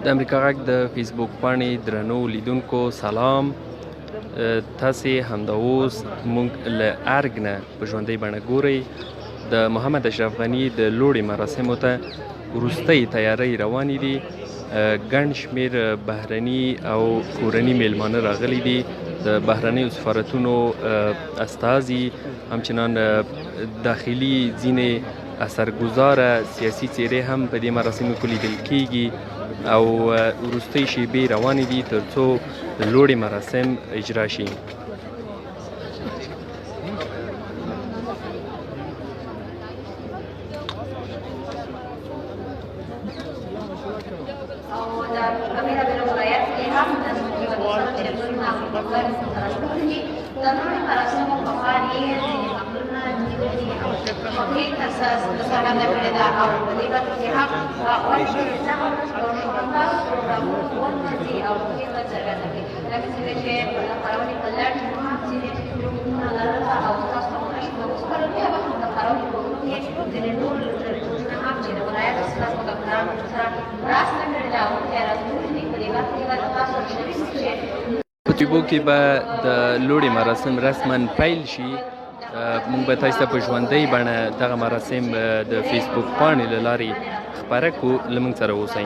د امریکا غږ د فیسبوک پاڼې درنو لیدونکو سلام. تاسې همدا اوس موږ له ارګ نه په ژوندۍ بڼه ګورئ. د محمد اشرف غني د لوړې مراسمو ته وروستۍ تیاری روانې دي. ګڼ شمېر بهرني او کورني میلمانه راغلي دي. د بهرنیو سفارتونو استازي، همچنان داخلي ځینې اثرګذاره سیاسي څېرې هم په دې مراسمو کې لیدل کېږي او وروستۍ شیبې روانې دي تر څو لوړې مراسم اجرا شي. په طیبو کې به د لوړې مراسم رسما پیل شي. موږ به تاسو ته په ژوندۍ بڼه دغه مراسم د فیسبوک پاڼې له لارې خپاره کړو. له موږ سره اوسئ.